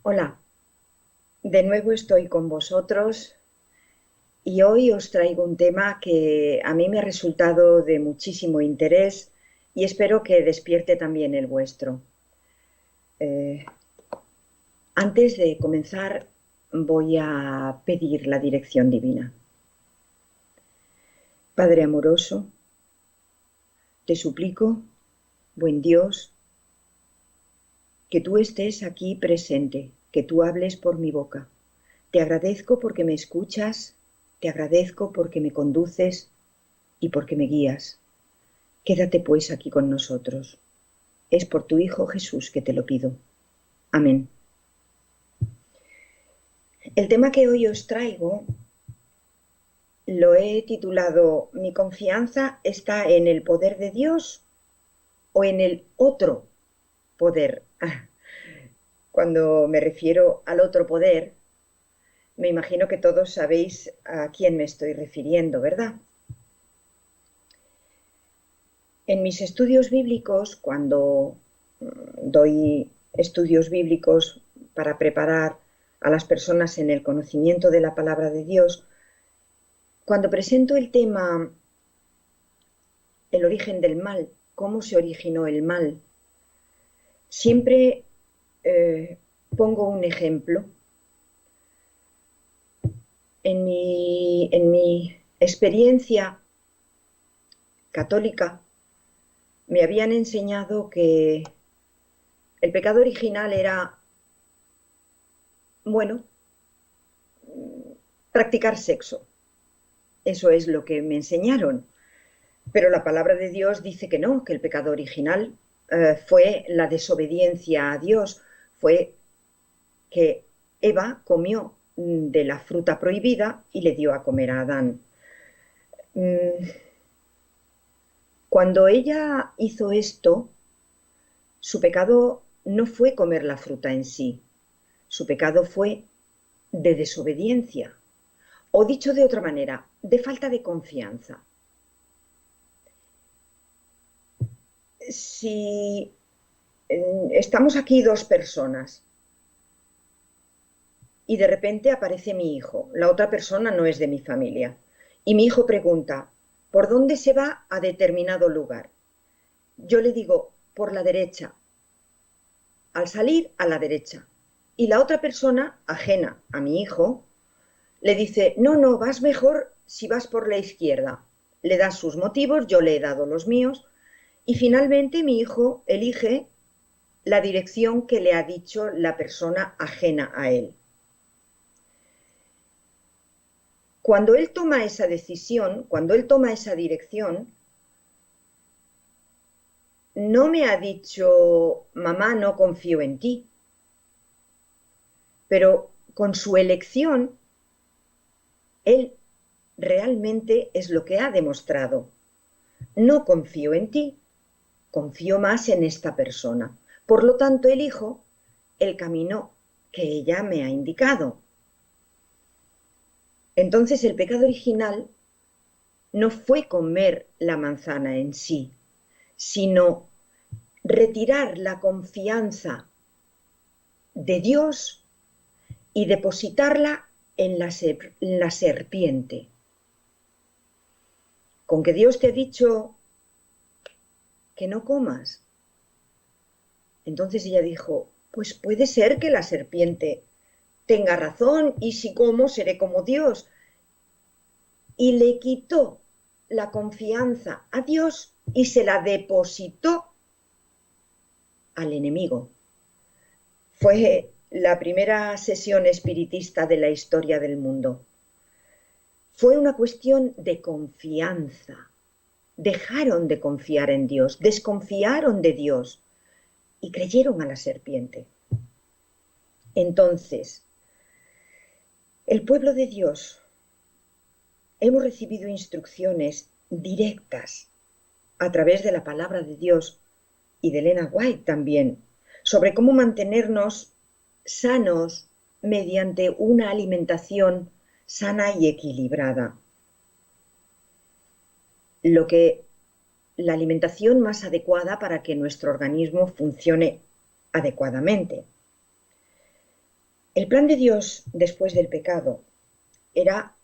Hola, de nuevo estoy con vosotros y hoy os traigo un tema que a mí me ha resultado de muchísimo interés y espero que despierte también el vuestro. Eh, Antes de comenzar voy a pedir la dirección divina. Padre amoroso, te suplico, buen Dios, que tú estés aquí presente, que tú hables por mi boca. Te agradezco porque me escuchas, te agradezco porque me conduces y porque me guías. Quédate pues aquí con nosotros. Es por tu Hijo Jesús que te lo pido. Amén. El tema que hoy os traigo lo he titulado ¿Mi confianza está en el poder de Dios o en el otro poder? Cuando me refiero al otro poder, me imagino que todos sabéis a quién me estoy refiriendo, ¿verdad? En mis estudios bíblicos, cuando doy estudios bíblicos para preparar a las personas en el conocimiento de la palabra de Dios, cuando presento el tema el origen del mal, cómo se originó el mal, siempre pongo un ejemplo. En mi experiencia católica me habían enseñado que el pecado original era, bueno, practicar sexo. Eso es lo que me enseñaron. Pero la palabra de Dios dice que no, que el pecado original fue la desobediencia a Dios, fue que Eva comió de la fruta prohibida y le dio a comer a Adán. Cuando ella hizo esto, su pecado no fue comer la fruta en sí, su pecado fue de desobediencia, o dicho de otra manera, de falta de confianza. Si estamos aquí dos personas y de repente aparece mi hijo, la otra persona no es de mi familia, y mi hijo pregunta, ¿por dónde se va a determinado lugar? Yo le digo, por la derecha, al salir a la derecha. Y la otra persona, ajena a mi hijo, le dice, no, no, vas mejor si vas por la izquierda. Le da sus motivos, yo le he dado los míos, y finalmente mi hijo elige la dirección que le ha dicho la persona ajena a él. Cuando él toma esa decisión, cuando él toma esa dirección, no me ha dicho, mamá, no confío en ti, pero con su elección, él realmente es lo que ha demostrado. No confío en ti, confío más en esta persona. Por lo tanto, elijo el camino que ella me ha indicado. Entonces, el pecado original no fue comer la manzana en sí, sino retirar la confianza de Dios y depositarla en la serpiente. Con que Dios te ha dicho que no comas. Entonces ella dijo, pues puede ser que la serpiente tenga razón y si como seré como Dios. Y le quitó la confianza a Dios y se la depositó al enemigo. Fue la primera sesión espiritista de la historia del mundo. Fue una cuestión de confianza. Dejaron de confiar en Dios, desconfiaron de Dios y creyeron a la serpiente. Entonces, el pueblo de Dios hemos recibido instrucciones directas a través de la palabra de Dios y de Elena White también sobre cómo mantenernos sanos mediante una alimentación sana y equilibrada. La alimentación más adecuada para que nuestro organismo funcione adecuadamente. El plan de Dios después del pecado era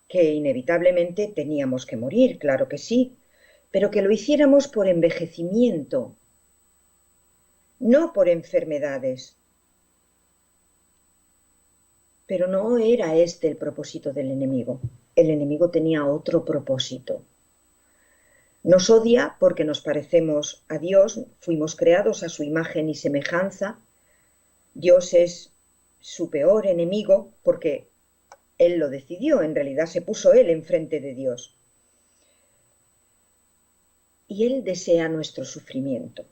que inevitablemente teníamos que morir, claro que sí, pero que lo hiciéramos por envejecimiento, no por enfermedades. Pero no era este el propósito del enemigo. El enemigo tenía otro propósito. Nos odia porque nos parecemos a Dios, fuimos creados a su imagen y semejanza. Dios es su peor enemigo porque Él lo decidió, en realidad se puso Él enfrente de Dios. Y Él desea nuestro sufrimiento.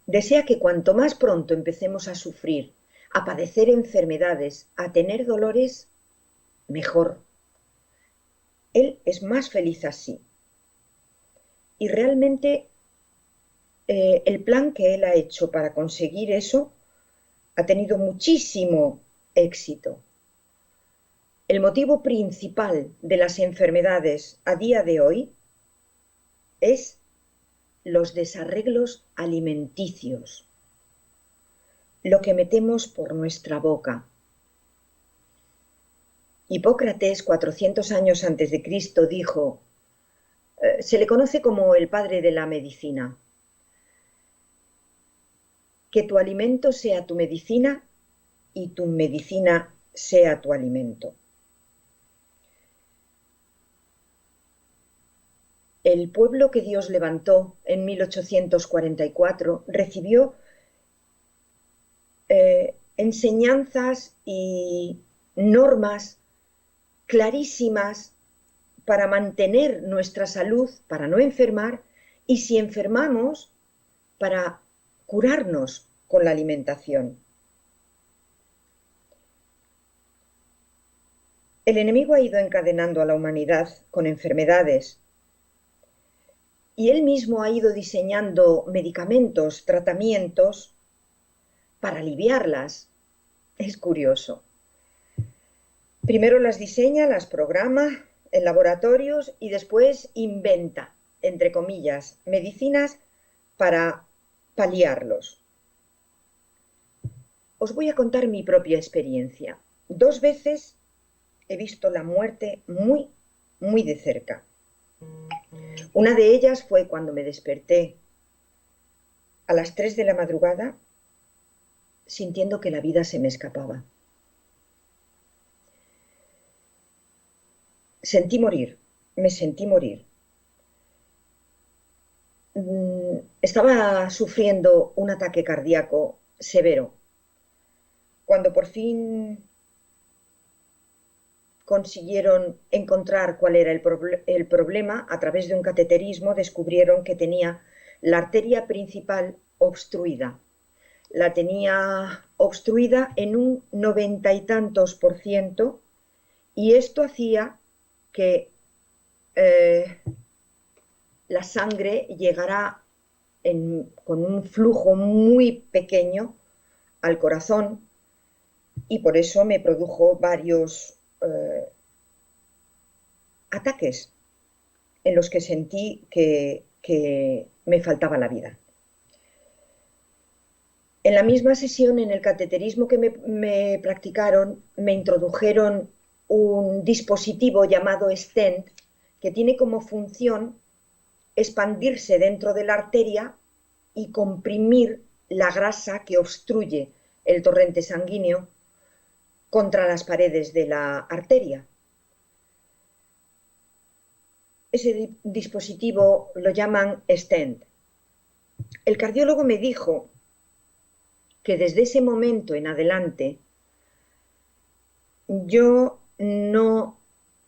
Desea que cuanto más pronto empecemos a sufrir, a padecer enfermedades, a tener dolores, mejor. Él es más feliz así. Y realmente el plan que él ha hecho para conseguir eso ha tenido muchísimo éxito. El motivo principal de las enfermedades a día de hoy es los desarreglos alimenticios, lo que metemos por nuestra boca. Hipócrates, 400 años antes de Cristo, dijo, se le conoce como el padre de la medicina, que tu alimento sea tu medicina y tu medicina sea tu alimento. El pueblo que Dios levantó en 1844 recibió enseñanzas y normas clarísimas para mantener nuestra salud, para no enfermar, y si enfermamos, para curarnos con la alimentación. El enemigo ha ido encadenando a la humanidad con enfermedades y él mismo ha ido diseñando medicamentos, tratamientos para aliviarlas. Es curioso. Primero las diseña, las programa en laboratorios y después inventa, entre comillas, medicinas para paliarlos. Os voy a contar mi propia experiencia. 2 veces he visto la muerte muy, muy de cerca. Una de ellas fue cuando me desperté a las 3 de la madrugada sintiendo que la vida se me escapaba. Sentí morir, me sentí morir. Estaba sufriendo un ataque cardíaco severo. Cuando por fin consiguieron encontrar cuál era el problema, a través de un cateterismo descubrieron que tenía la arteria principal obstruida. La tenía obstruida en un 90 y tantos %, y esto hacía que la sangre llegara con un flujo muy pequeño al corazón, y por eso me produjo varios ataques en los que sentí que me faltaba la vida. En la misma sesión, en el cateterismo que me practicaron, me introdujeron un dispositivo llamado stent, que tiene como función expandirse dentro de la arteria y comprimir la grasa que obstruye el torrente sanguíneo contra las paredes de la arteria. Ese dispositivo lo llaman stent. El cardiólogo me dijo que desde ese momento en adelante yo no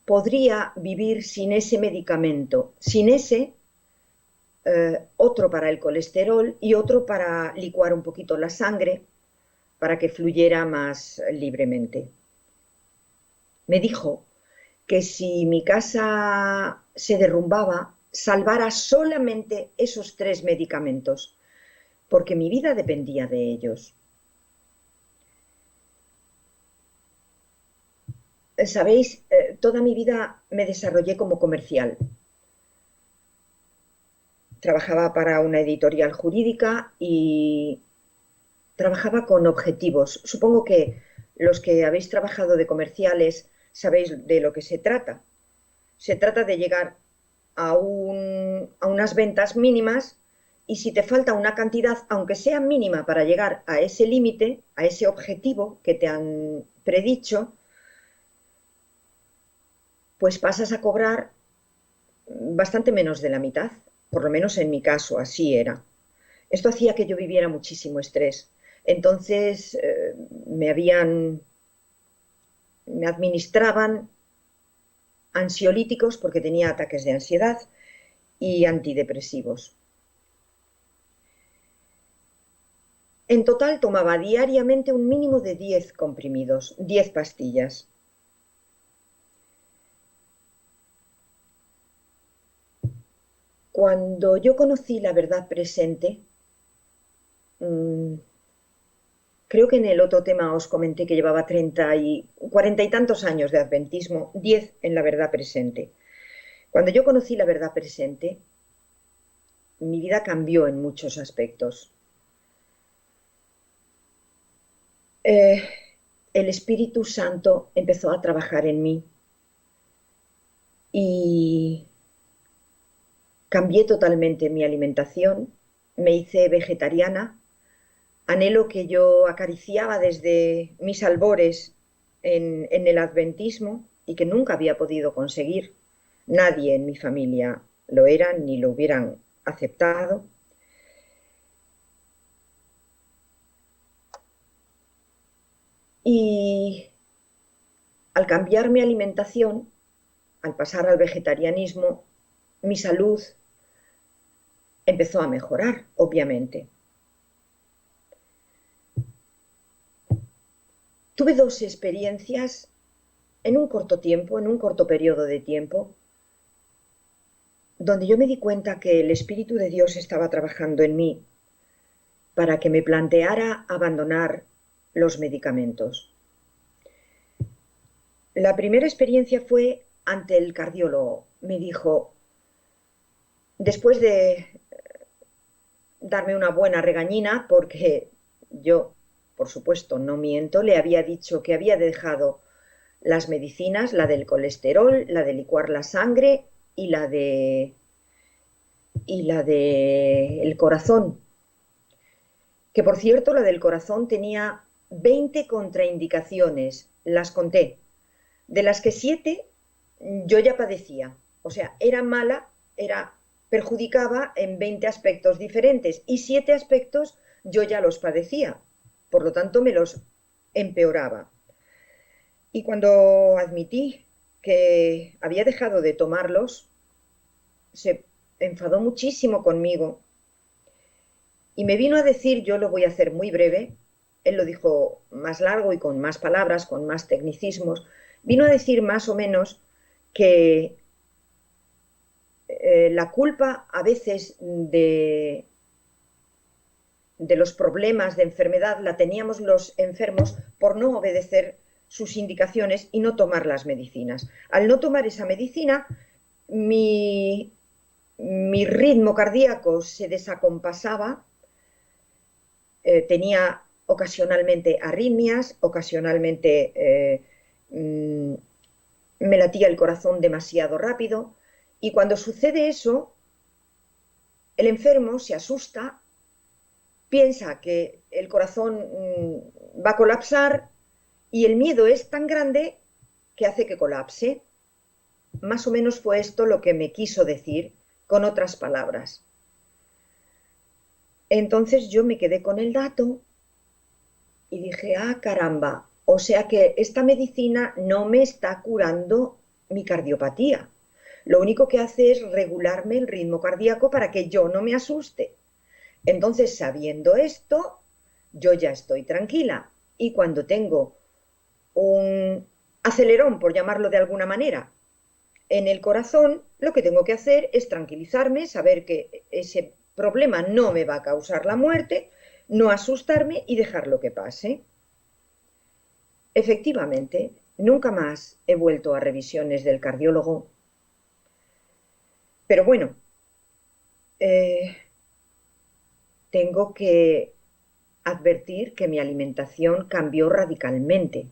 podría vivir sin ese medicamento, sin ese, otro para el colesterol y otro para licuar un poquito la sangre para que fluyera más libremente. Me dijo que si mi casa se derrumbaba, salvara solamente esos 3 medicamentos, porque mi vida dependía de ellos. Sabéis, toda mi vida me desarrollé como comercial. Trabajaba para una editorial jurídica y trabajaba con objetivos. Supongo que los que habéis trabajado de comerciales sabéis de lo que se trata. Se trata de llegar a unas ventas mínimas y si te falta una cantidad, aunque sea mínima, para llegar a ese límite, a ese objetivo que te han predicho, pues pasas a cobrar bastante menos de la mitad. Por lo menos en mi caso, así era. Esto hacía que yo viviera muchísimo estrés. Entonces me administraban ansiolíticos porque tenía ataques de ansiedad y antidepresivos. En total tomaba diariamente un mínimo de 10 comprimidos, 10 pastillas. Cuando yo conocí la verdad presente, mmm, creo que en el otro tema os comenté que llevaba 40 y tantos años de adventismo, 10 en la verdad presente. Cuando yo conocí la verdad presente, mi vida cambió en muchos aspectos. Eh, el Espíritu Santo empezó a trabajar en mí y cambié totalmente mi alimentación, me hice vegetariana, anhelo que yo acariciaba desde mis albores en el adventismo y que nunca había podido conseguir. Nadie en mi familia lo era ni lo hubieran aceptado. Y al cambiar mi alimentación, al pasar al vegetarianismo, mi salud empezó a mejorar, obviamente. Tuve dos experiencias en un corto tiempo, en un corto periodo de tiempo, donde yo me di cuenta que el Espíritu de Dios estaba trabajando en mí para que me planteara abandonar los medicamentos. La primera experiencia fue ante el cardiólogo. Me dijo, después de darme una buena regañina, porque yo, por supuesto, no miento, le había dicho que había dejado las medicinas, la del colesterol, la de licuar la sangre y la de el corazón, que por cierto la del corazón tenía 20 contraindicaciones, las conté, de las que 7 yo ya padecía, o sea, era mala, perjudicaba en 20 aspectos diferentes y 7 aspectos yo ya los padecía, por lo tanto me los empeoraba. Y cuando admití que había dejado de tomarlos, se enfadó muchísimo conmigo y me vino a decir, yo lo voy a hacer muy breve, él lo dijo más largo y con más palabras, con más tecnicismos, vino a decir más o menos que la culpa a veces de los problemas de enfermedad la teníamos los enfermos por no obedecer sus indicaciones y no tomar las medicinas. Al no tomar esa medicina, mi ritmo cardíaco se desacompasaba, tenía ocasionalmente arritmias, ocasionalmente me latía el corazón demasiado rápido y cuando sucede eso, el enfermo se asusta, piensa que el corazón va a colapsar y el miedo es tan grande que hace que colapse. Más o menos fue esto lo que me quiso decir con otras palabras. Entonces yo me quedé con el dato y dije, ah, caramba, o sea que esta medicina no me está curando mi cardiopatía. Lo único que hace es regularme el ritmo cardíaco para que yo no me asuste. Entonces, sabiendo esto, yo ya estoy tranquila. Y cuando tengo un acelerón, por llamarlo de alguna manera, en el corazón, lo que tengo que hacer es tranquilizarme, saber que ese problema no me va a causar la muerte, no asustarme y dejarlo que pase. Efectivamente, nunca más he vuelto a revisiones del cardiólogo, pero bueno, tengo que advertir que mi alimentación cambió radicalmente.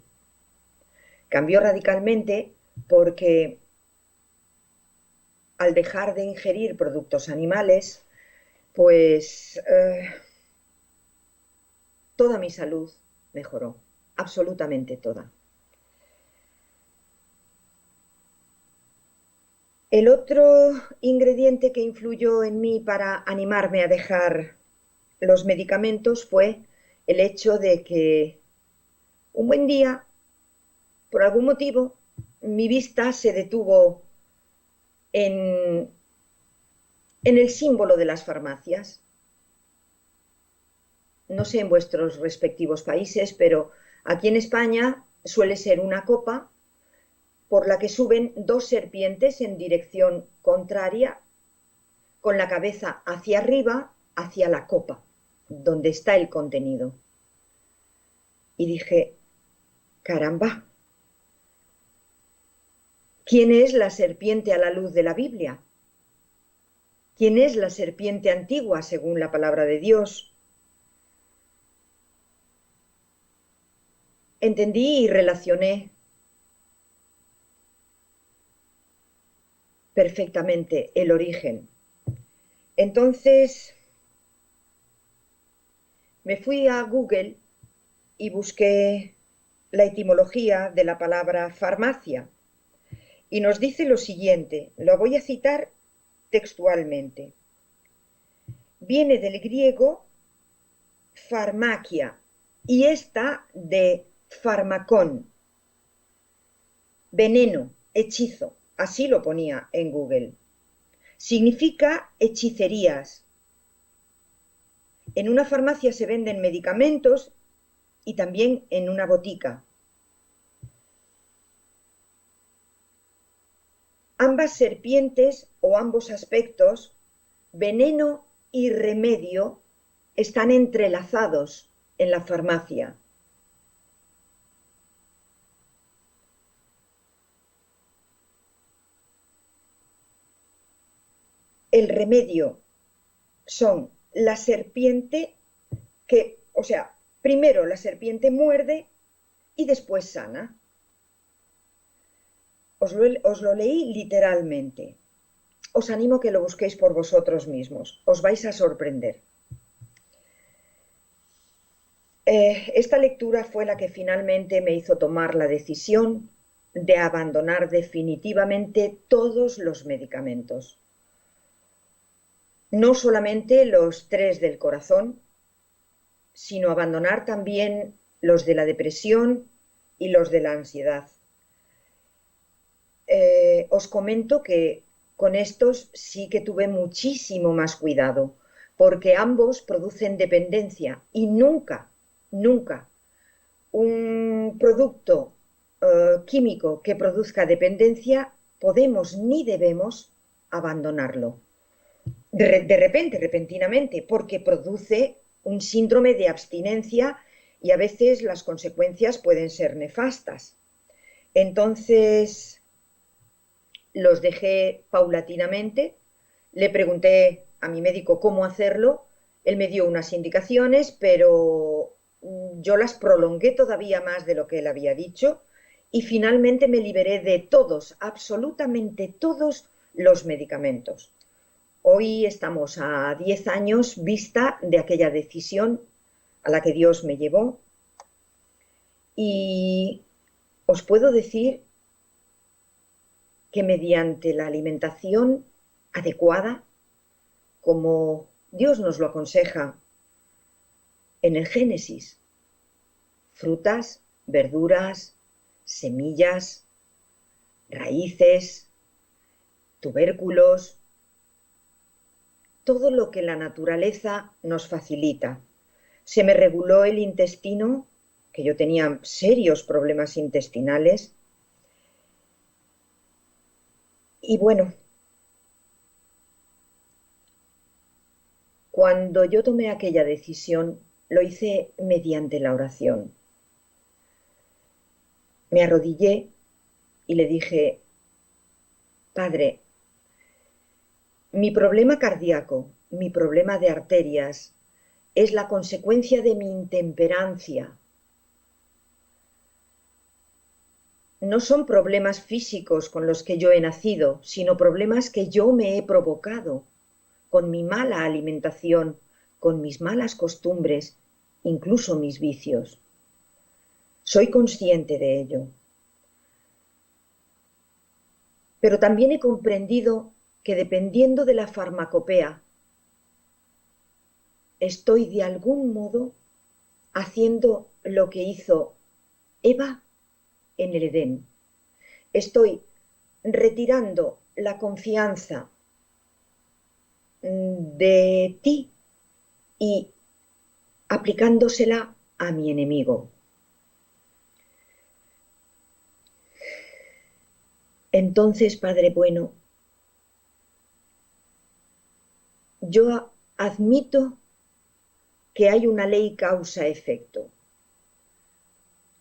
Cambió radicalmente porque al dejar de ingerir productos animales, pues toda mi salud mejoró, absolutamente toda. El otro ingrediente que influyó en mí para animarme a dejar los medicamentos fue el hecho de que un buen día, por algún motivo, mi vista se detuvo en el símbolo de las farmacias. No sé en vuestros respectivos países, pero aquí en España suele ser una copa por la que suben dos serpientes en dirección contraria, con la cabeza hacia arriba, hacia la copa, donde está el contenido. Y dije, caramba, ¿quién es la serpiente a la luz de la Biblia? ¿Quién es la serpiente antigua según la palabra de Dios? Entendí y relacioné perfectamente el origen. Entonces me fui a Google y busqué la etimología de la palabra farmacia y nos dice lo siguiente, lo voy a citar textualmente. Viene del griego farmacia y esta de farmacón, veneno, hechizo, así lo ponía en Google. Significa hechicerías. En una farmacia se venden medicamentos y también en una botica. Ambas serpientes o ambos aspectos, veneno y remedio, están entrelazados en la farmacia. El remedio son la serpiente que, o sea, primero la serpiente muerde y después sana. Os lo leí literalmente. Os animo a que lo busquéis por vosotros mismos. Os vais a sorprender. Esta lectura fue la que finalmente me hizo tomar la decisión de abandonar definitivamente todos los medicamentos. No solamente los 3 del corazón, sino abandonar también los de la depresión y los de la ansiedad. Os comento que con estos sí que tuve muchísimo más cuidado, porque ambos producen dependencia y nunca un producto químico que produzca dependencia podemos ni debemos abandonarlo. De repente, repentinamente, porque produce un síndrome de abstinencia y a veces las consecuencias pueden ser nefastas. Entonces, los dejé paulatinamente, le pregunté a mi médico cómo hacerlo, él me dio unas indicaciones, pero yo las prolongué todavía más de lo que él había dicho y finalmente me liberé de todos, absolutamente todos los medicamentos. Hoy estamos a 10 años vista de aquella decisión a la que Dios me llevó y os puedo decir que mediante la alimentación adecuada, como Dios nos lo aconseja en el Génesis, frutas, verduras, semillas, raíces, tubérculos, todo lo que la naturaleza nos facilita. Se me reguló el intestino, que yo tenía serios problemas intestinales, y bueno, cuando yo tomé aquella decisión, lo hice mediante la oración. Me arrodillé y le dije, Padre, mi problema cardíaco, mi problema de arterias, es la consecuencia de mi intemperancia. No son problemas físicos con los que yo he nacido, sino problemas que yo me he provocado con mi mala alimentación, con mis malas costumbres, incluso mis vicios. Soy consciente de ello. Pero también he comprendido que dependiendo de la farmacopea, estoy de algún modo haciendo lo que hizo Eva en el Edén. Estoy retirando la confianza de ti y aplicándosela a mi enemigo. Entonces, Padre bueno, yo admito que hay una ley causa-efecto.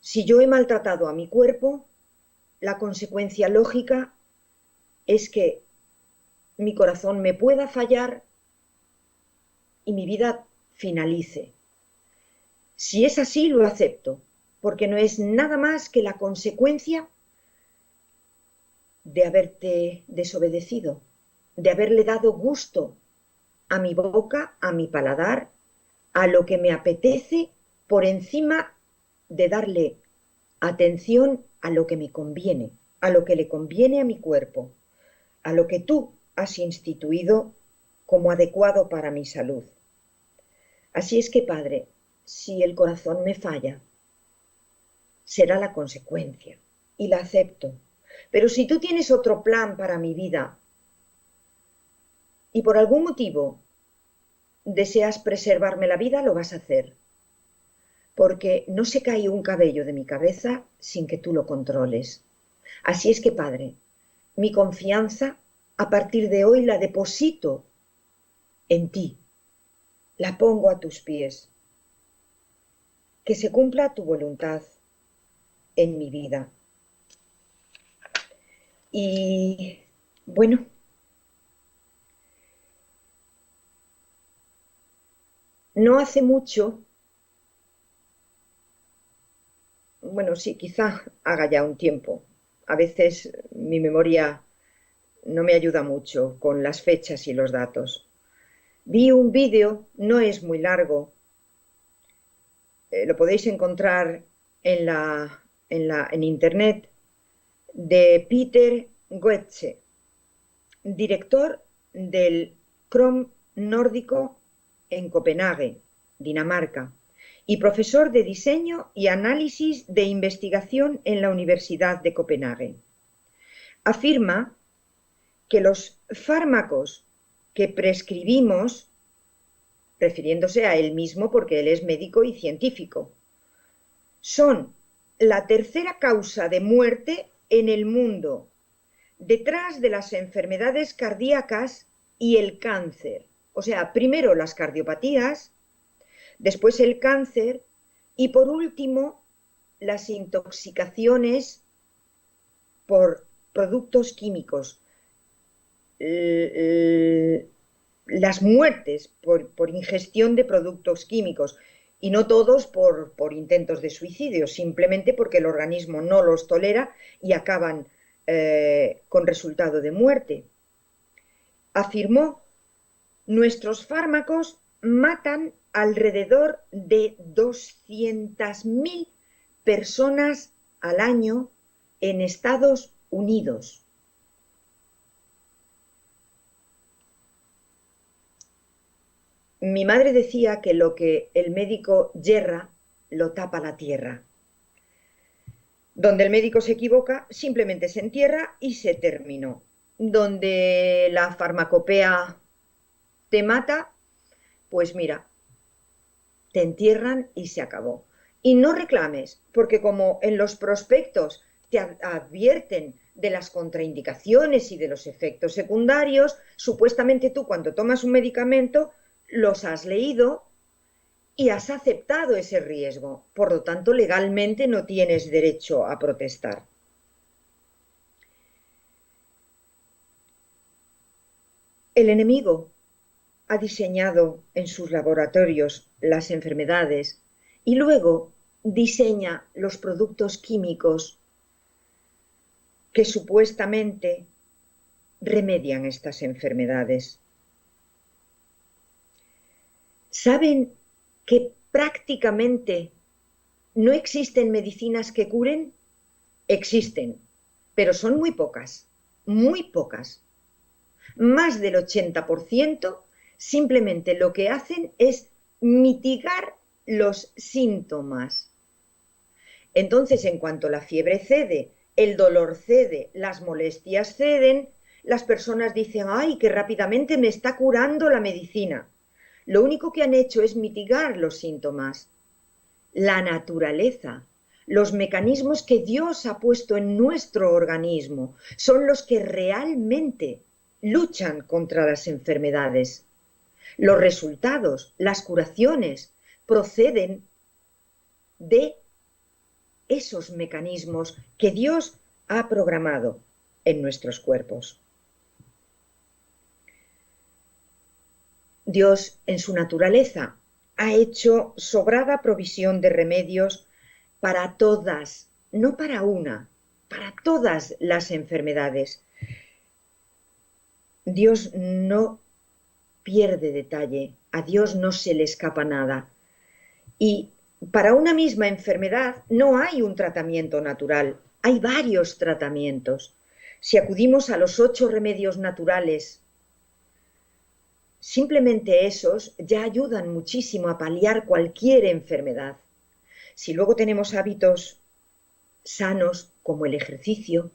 Si yo he maltratado a mi cuerpo, la consecuencia lógica es que mi corazón me pueda fallar y mi vida finalice. Si es así, lo acepto, porque no es nada más que la consecuencia de haberte desobedecido, de haberle dado gusto a mi boca, a mi paladar, a lo que me apetece, por encima de darle atención a lo que me conviene, a lo que le conviene a mi cuerpo, a lo que tú has instituido como adecuado para mi salud. Así es que, Padre, si el corazón me falla, será la consecuencia y la acepto. Pero si tú tienes otro plan para mi vida y por algún motivo deseas preservarme la vida, lo vas a hacer. Porque no se cae un cabello de mi cabeza sin que tú lo controles. Así es que, Padre, mi confianza a partir de hoy la deposito en ti, la pongo a tus pies. Que se cumpla tu voluntad en mi vida. Y bueno, no hace mucho, bueno, sí, quizá haga ya un tiempo. A veces mi memoria no me ayuda mucho con las fechas y los datos. Vi un vídeo, no es muy largo, lo podéis encontrar en internet, de Peter Goetze, director del CROM nórdico en Copenhague, Dinamarca, y profesor de diseño y análisis de investigación en la Universidad de Copenhague. Afirma que los fármacos que prescribimos, refiriéndose a él mismo porque él es médico y científico, son la tercera causa de muerte en el mundo, detrás de las enfermedades cardíacas y el cáncer. O sea, primero las cardiopatías, después el cáncer y por último las intoxicaciones por productos químicos, las muertes por ingestión de productos químicos, y no todos por intentos de suicidio, simplemente porque el organismo no los tolera y acaban con resultado de muerte. Afirmó: nuestros fármacos matan alrededor de 200.000 personas al año en Estados Unidos. Mi madre decía que lo que el médico yerra lo tapa la tierra. Donde el médico se equivoca, simplemente se entierra y se terminó. Donde la farmacopea te mata, pues mira, te entierran y se acabó. Y no reclames, porque como en los prospectos te advierten de las contraindicaciones y de los efectos secundarios, supuestamente tú cuando tomas un medicamento los has leído y has aceptado ese riesgo. Por lo tanto, legalmente no tienes derecho a protestar. El enemigo ha diseñado en sus laboratorios las enfermedades y luego diseña los productos químicos que supuestamente remedian estas enfermedades. ¿Saben que prácticamente no existen medicinas que curen? Existen, pero son muy pocas, muy pocas. Más del 80% simplemente lo que hacen es mitigar los síntomas. Entonces, en cuanto la fiebre cede, el dolor cede, las molestias ceden, las personas dicen, ¡ay, que rápidamente me está curando la medicina! Lo único que han hecho es mitigar los síntomas. La naturaleza, los mecanismos que Dios ha puesto en nuestro organismo son los que realmente luchan contra las enfermedades. Los resultados, las curaciones, proceden de esos mecanismos que Dios ha programado en nuestros cuerpos. Dios, en su naturaleza, ha hecho sobrada provisión de remedios para todas, no para una, para todas las enfermedades. Dios no pierde detalle, a Dios no se le escapa nada. Y para una misma enfermedad no hay un tratamiento natural, hay varios tratamientos. Si acudimos a los 8 remedios naturales, simplemente esos ya ayudan muchísimo a paliar cualquier enfermedad. Si luego tenemos hábitos sanos como el ejercicio,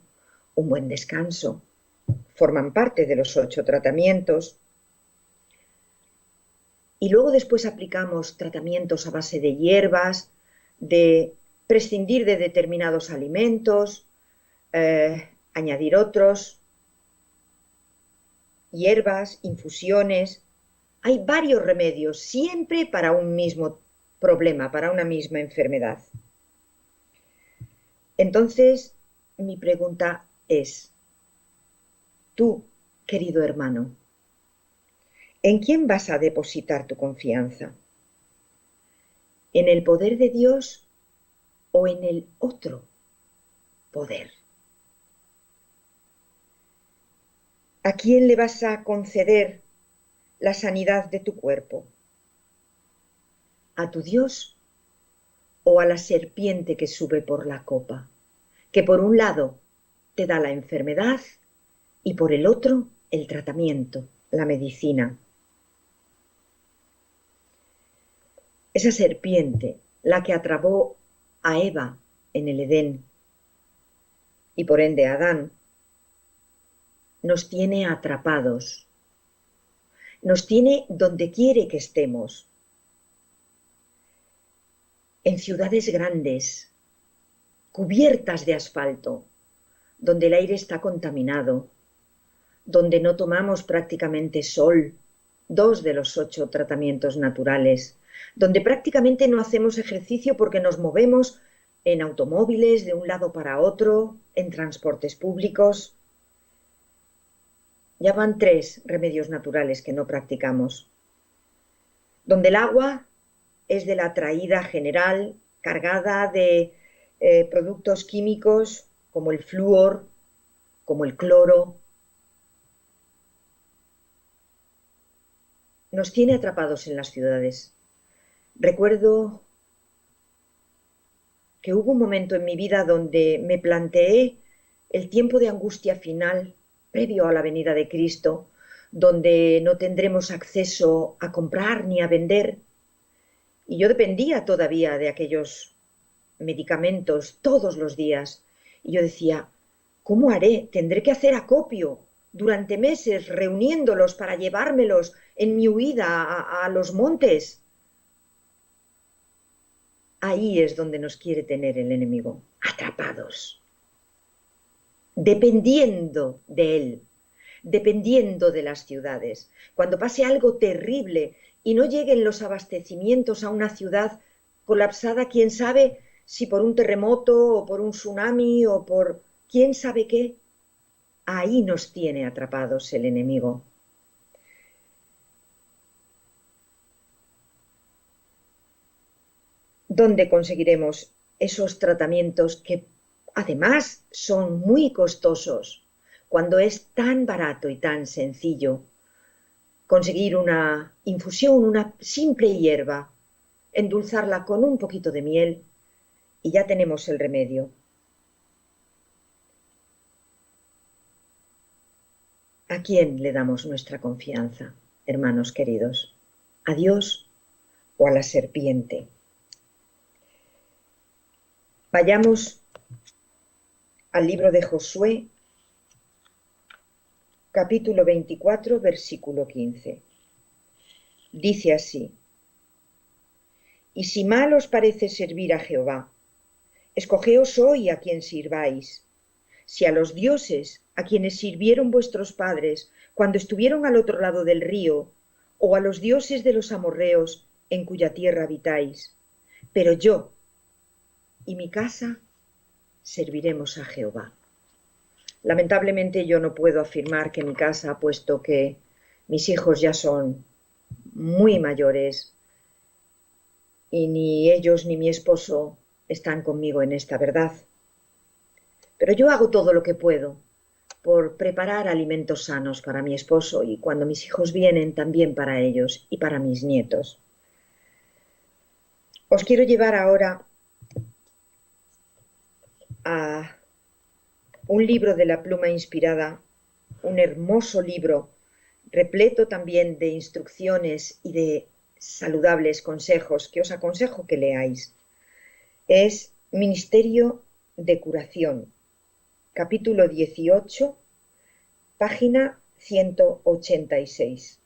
un buen descanso, forman parte de los 8 tratamientos. Y luego después aplicamos tratamientos a base de hierbas, de prescindir de determinados alimentos, añadir otros, hierbas, infusiones. Hay varios remedios, siempre para un mismo problema, para una misma enfermedad. Entonces, mi pregunta es, tú, querido hermano, ¿en quién vas a depositar tu confianza? ¿En el poder de Dios o en el otro poder? ¿A quién le vas a conceder la sanidad de tu cuerpo? ¿A tu Dios o a la serpiente que sube por la copa, que por un lado te da la enfermedad y por el otro el tratamiento, la medicina? Esa serpiente, la que atrapó a Eva en el Edén y por ende a Adán, nos tiene atrapados, nos tiene donde quiere que estemos, en ciudades grandes, cubiertas de asfalto, donde el aire está contaminado, donde no tomamos prácticamente sol, 2 de los 8 tratamientos naturales, donde prácticamente no hacemos ejercicio porque nos movemos en automóviles de un lado para otro, en transportes públicos. Ya van 3 remedios naturales que no practicamos. Donde el agua es de la traída general, cargada de productos químicos como el flúor, como el cloro. Nos tiene atrapados en las ciudades. Recuerdo que hubo un momento en mi vida donde me planteé el tiempo de angustia final previo a la venida de Cristo, donde no tendremos acceso a comprar ni a vender. Y yo dependía todavía de aquellos medicamentos todos los días. Y yo decía, ¿cómo haré? Tendré que hacer acopio durante meses reuniéndolos para llevármelos en mi huida a los montes. Ahí es donde nos quiere tener el enemigo, atrapados, dependiendo de él, dependiendo de las ciudades. Cuando pase algo terrible y no lleguen los abastecimientos a una ciudad colapsada, quién sabe si por un terremoto o por un tsunami o por quién sabe qué, ahí nos tiene atrapados el enemigo. ¿Dónde conseguiremos esos tratamientos que además son muy costosos cuando es tan barato y tan sencillo conseguir una infusión, una simple hierba, endulzarla con un poquito de miel y ya tenemos el remedio? ¿A quién le damos nuestra confianza, hermanos queridos? ¿A Dios o a la serpiente? Vayamos al libro de Josué, capítulo 24, versículo 15. Dice así: y si mal os parece servir a Jehová, escogeos hoy a quien sirváis, si a los dioses a quienes sirvieron vuestros padres cuando estuvieron al otro lado del río, o a los dioses de los amorreos en cuya tierra habitáis. Pero yo y mi casa serviremos a Jehová. Lamentablemente yo no puedo afirmar que mi casa, puesto que mis hijos ya son muy mayores y ni ellos ni mi esposo están conmigo en esta verdad. Pero yo hago todo lo que puedo por preparar alimentos sanos para mi esposo y cuando mis hijos vienen también para ellos y para mis nietos. Os quiero llevar ahora a un libro de la pluma inspirada, un hermoso libro repleto también de instrucciones y de saludables consejos que os aconsejo que leáis. Es Ministerio de Curación, capítulo 18, página 186.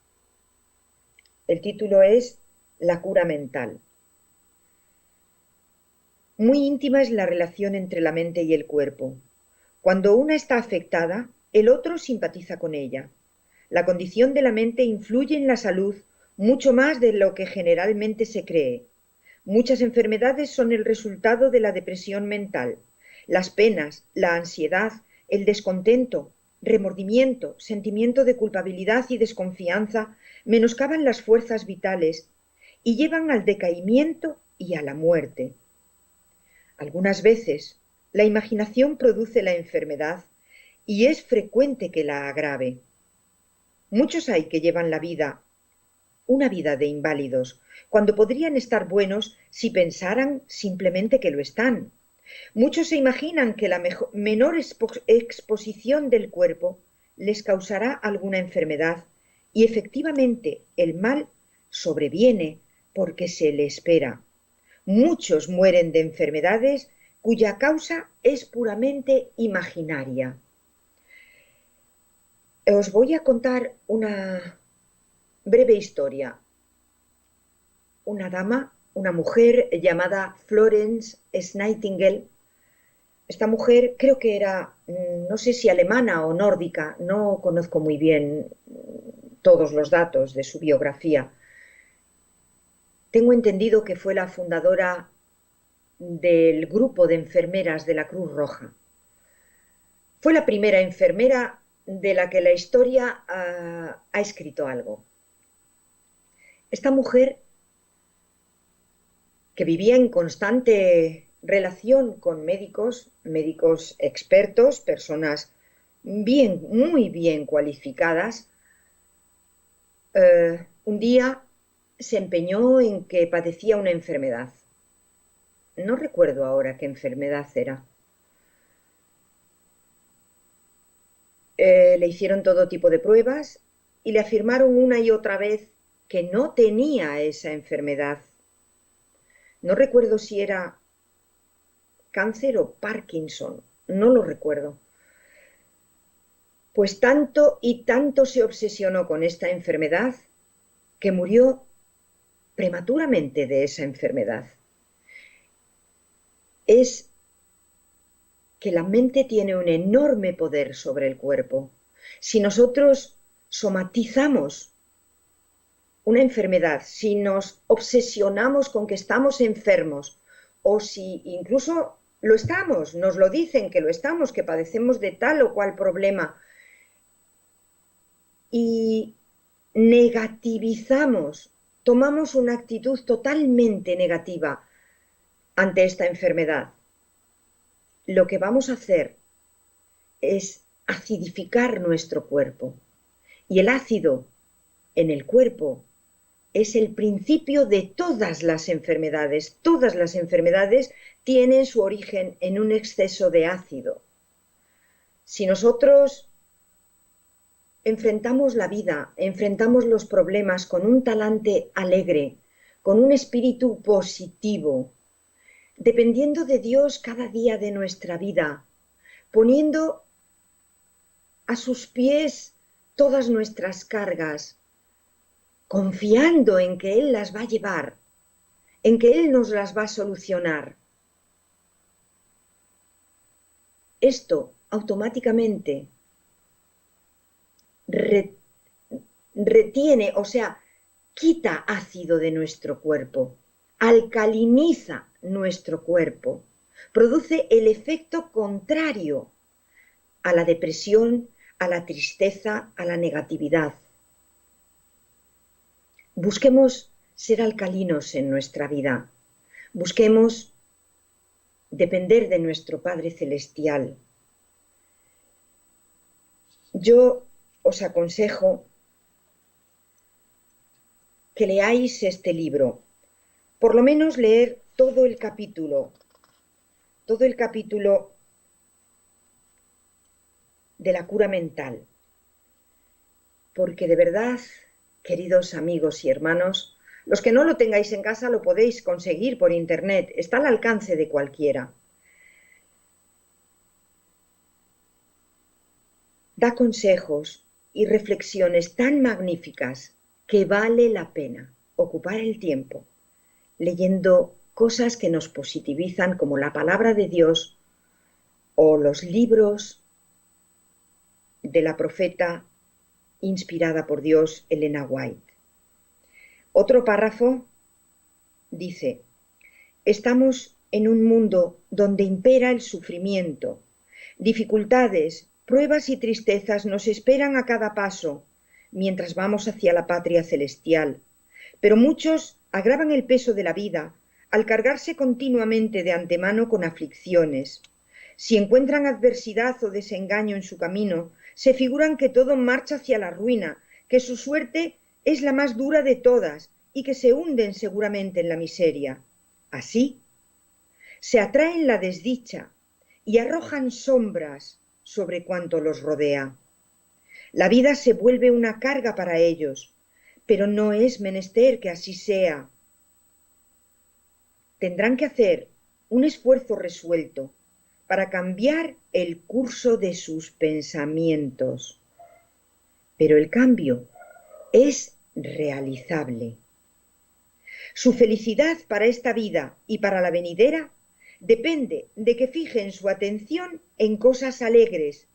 El título es La cura mental. Muy íntima es la relación entre la mente y el cuerpo. Cuando una está afectada, el otro simpatiza con ella. La condición de la mente influye en la salud mucho más de lo que generalmente se cree. Muchas enfermedades son el resultado de la depresión mental. Las penas, la ansiedad, el descontento, remordimiento, sentimiento de culpabilidad y desconfianza menoscaban las fuerzas vitales y llevan al decaimiento y a la muerte. Algunas veces la imaginación produce la enfermedad y es frecuente que la agrave. Muchos hay que llevan una vida de inválidos, cuando podrían estar buenos si pensaran simplemente que lo están. Muchos se imaginan que la menor exposición del cuerpo les causará alguna enfermedad y efectivamente el mal sobreviene porque se le espera. Muchos mueren de enfermedades cuya causa es puramente imaginaria. Os voy a contar una breve historia. Una dama, una mujer llamada Florence Nightingale. Esta mujer creo que era, no sé si alemana o nórdica, no conozco muy bien todos los datos de su biografía. Tengo entendido que fue la fundadora del grupo de enfermeras de la Cruz Roja. Fue la primera enfermera de la que la historia ha escrito algo. Esta mujer, que vivía en constante relación con médicos expertos, personas muy bien cualificadas, un día se empeñó en que padecía una enfermedad. No recuerdo ahora qué enfermedad era. Le hicieron todo tipo de pruebas y le afirmaron una y otra vez que no tenía esa enfermedad. No recuerdo si era cáncer o Parkinson, no lo recuerdo. Pues tanto y tanto se obsesionó con esta enfermedad que murió prematuramente de esa enfermedad. Es que la mente tiene un enorme poder sobre el cuerpo. Si nosotros somatizamos una enfermedad, si nos obsesionamos con que estamos enfermos, o si incluso lo estamos, nos lo dicen que lo estamos, que padecemos de tal o cual problema, y negativizamos, tomamos una actitud totalmente negativa ante esta enfermedad? Lo que vamos a hacer es acidificar nuestro cuerpo. Y el ácido en el cuerpo es el principio de todas las enfermedades. Todas las enfermedades tienen su origen en un exceso de ácido. Si nosotros enfrentamos la vida, enfrentamos los problemas con un talante alegre, con un espíritu positivo, dependiendo de Dios cada día de nuestra vida, poniendo a sus pies todas nuestras cargas, confiando en que Él las va a llevar, en que Él nos las va a solucionar. Esto automáticamente retiene, o sea, quita ácido de nuestro cuerpo, alcaliniza nuestro cuerpo, produce el efecto contrario a la depresión, a la tristeza, a la negatividad. Busquemos ser alcalinos en nuestra vida, busquemos depender de nuestro Padre Celestial. Yo os aconsejo que leáis este libro, por lo menos leer todo el capítulo de la cura mental, porque de verdad, queridos amigos y hermanos, los que no lo tengáis en casa lo podéis conseguir por internet, está al alcance de cualquiera. Da consejos y reflexiones tan magníficas que vale la pena ocupar el tiempo leyendo cosas que nos positivizan como la palabra de Dios o los libros de la profeta inspirada por Dios, Elena White. Otro párrafo dice: estamos en un mundo donde impera el sufrimiento, dificultades, pruebas y tristezas nos esperan a cada paso mientras vamos hacia la patria celestial, pero muchos agravan el peso de la vida al cargarse continuamente de antemano con aflicciones. Si encuentran adversidad o desengaño en su camino, se figuran que todo marcha hacia la ruina, que su suerte es la más dura de todas y que se hunden seguramente en la miseria. Así, se atraen la desdicha y arrojan sombras sobre cuanto los rodea. La vida se vuelve una carga para ellos, pero no es menester que así sea. Tendrán que hacer un esfuerzo resuelto para cambiar el curso de sus pensamientos. Pero el cambio es realizable. Su felicidad para esta vida y para la venidera depende de que fijen su atención en cosas alegres,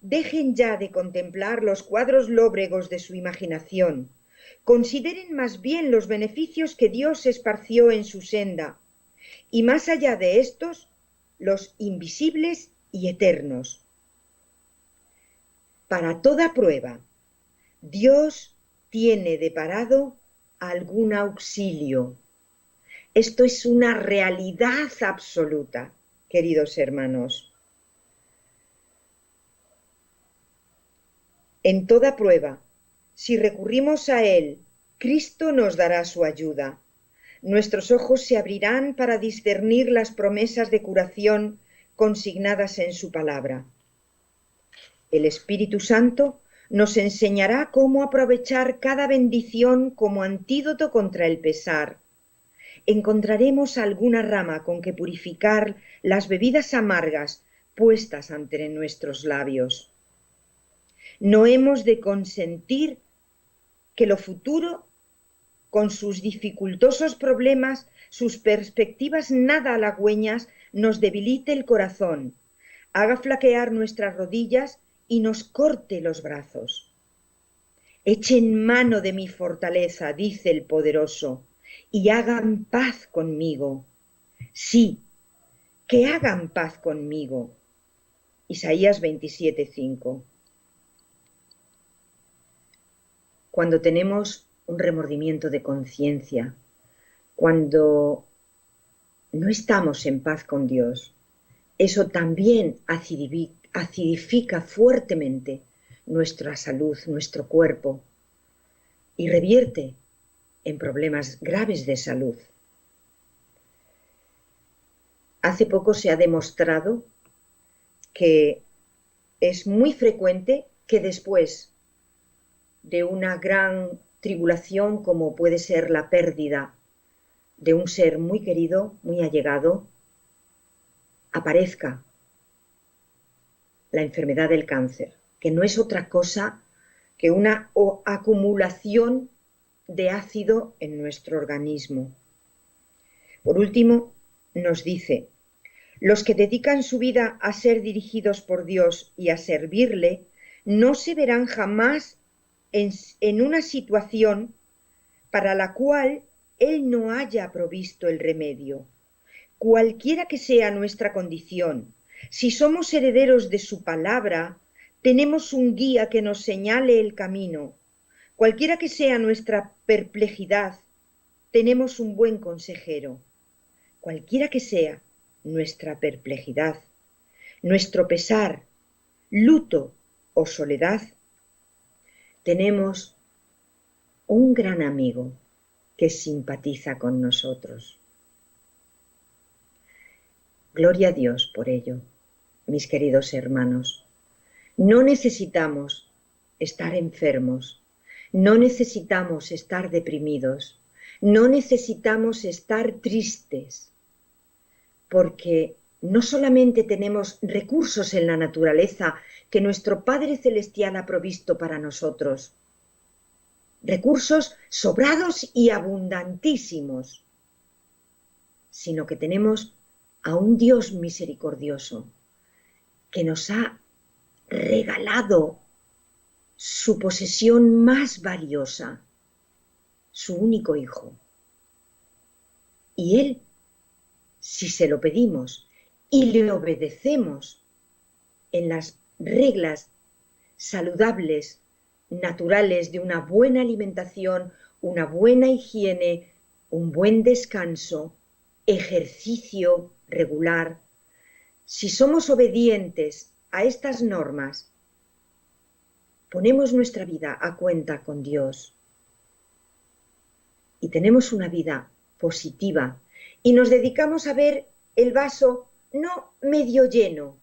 dejen ya de contemplar los cuadros lóbregos de su imaginación, consideren más bien los beneficios que Dios esparció en su senda, y más allá de estos, los invisibles y eternos. Para toda prueba, Dios tiene deparado algún auxilio. Esto es una realidad absoluta, queridos hermanos. En toda prueba, si recurrimos a Él, Cristo nos dará su ayuda. Nuestros ojos se abrirán para discernir las promesas de curación consignadas en su palabra. El Espíritu Santo nos enseñará cómo aprovechar cada bendición como antídoto contra el pesar. Encontraremos alguna rama con que purificar las bebidas amargas puestas ante nuestros labios. No hemos de consentir que lo futuro, con sus dificultosos problemas, sus perspectivas nada halagüeñas, nos debilite el corazón, haga flaquear nuestras rodillas y nos corte los brazos. Echen mano de mi fortaleza, dice el poderoso, y hagan paz conmigo. Sí, que hagan paz conmigo. Isaías 27:5. Cuando tenemos un remordimiento de conciencia, cuando no estamos en paz con Dios, eso también acidifica fuertemente nuestra salud, nuestro cuerpo, y revierte en problemas graves de salud. Hace poco se ha demostrado que es muy frecuente que después de una gran tribulación, como puede ser la pérdida de un ser muy querido, muy allegado, aparezca la enfermedad del cáncer, que no es otra cosa que una acumulación de ácido en nuestro organismo. Por último, nos dice: los que dedican su vida a ser dirigidos por Dios y a servirle, no se verán jamás en una situación para la cual Él no haya provisto el remedio. Cualquiera que sea nuestra condición, si somos herederos de su palabra, tenemos un guía que nos señale el camino. Cualquiera que sea nuestra perplejidad, tenemos un buen consejero. Cualquiera que sea nuestra perplejidad, nuestro pesar, luto o soledad, tenemos un gran amigo que simpatiza con nosotros. Gloria a Dios por ello, mis queridos hermanos. No necesitamos estar enfermos, no necesitamos estar deprimidos, no necesitamos estar tristes, porque no solamente tenemos recursos en la naturaleza que nuestro Padre Celestial ha provisto para nosotros, recursos sobrados y abundantísimos, sino que tenemos a un Dios misericordioso que nos ha regalado su posesión más valiosa, su único Hijo. Y Él, si se lo pedimos y le obedecemos en las reglas saludables, naturales de una buena alimentación, una buena higiene, un buen descanso, ejercicio regular, si somos obedientes a estas normas, ponemos nuestra vida a cuenta con Dios y tenemos una vida positiva y nos dedicamos a ver el vaso no medio lleno,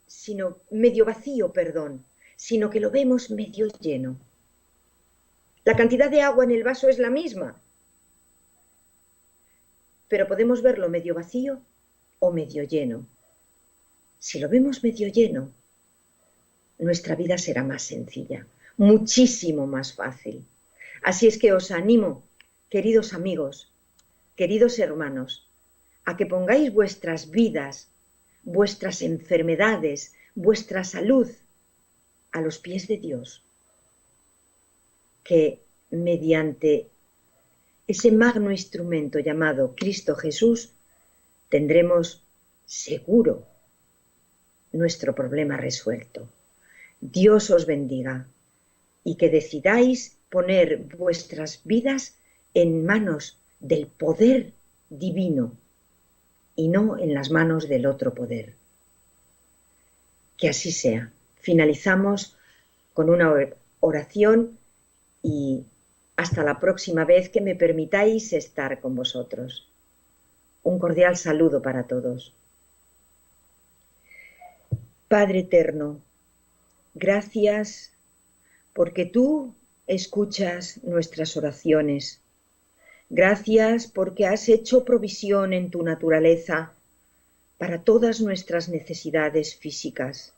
sino medio vacío, perdón, sino que lo vemos medio lleno. La cantidad de agua en el vaso es la misma, pero podemos verlo medio vacío o medio lleno. Si lo vemos medio lleno, nuestra vida será más sencilla, muchísimo más fácil. Así es que os animo, queridos amigos, queridos hermanos, a que pongáis vuestras vidas, vuestras enfermedades, vuestra salud a los pies de Dios, que mediante ese magno instrumento llamado Cristo Jesús tendremos seguro nuestro problema resuelto. Dios os bendiga y que decidáis poner vuestras vidas en manos del poder divino y no en las manos del otro poder. Que así sea. Finalizamos con una oración y hasta la próxima vez que me permitáis estar con vosotros. Un cordial saludo para todos. Padre eterno, gracias porque tú escuchas nuestras oraciones. Gracias porque has hecho provisión en tu naturaleza para todas nuestras necesidades físicas.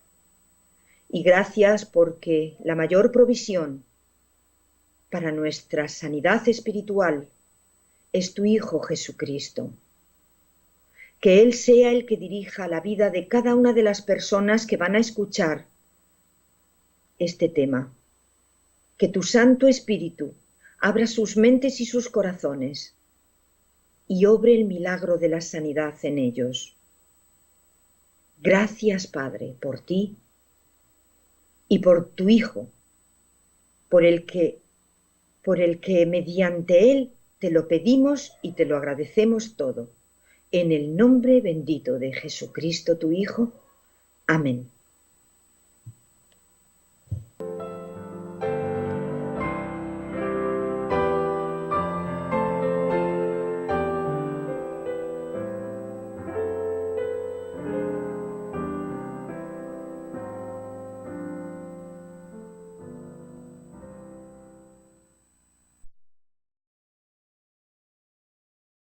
Y gracias porque la mayor provisión para nuestra sanidad espiritual es tu Hijo Jesucristo. Que Él sea el que dirija la vida de cada una de las personas que van a escuchar este tema. Que tu Santo Espíritu abra sus mentes y sus corazones y obre el milagro de la sanidad en ellos. Gracias, Padre, por ti y por tu Hijo, por el que mediante Él Te lo pedimos y te lo agradecemos todo. En el nombre bendito de Jesucristo, tu Hijo. Amén.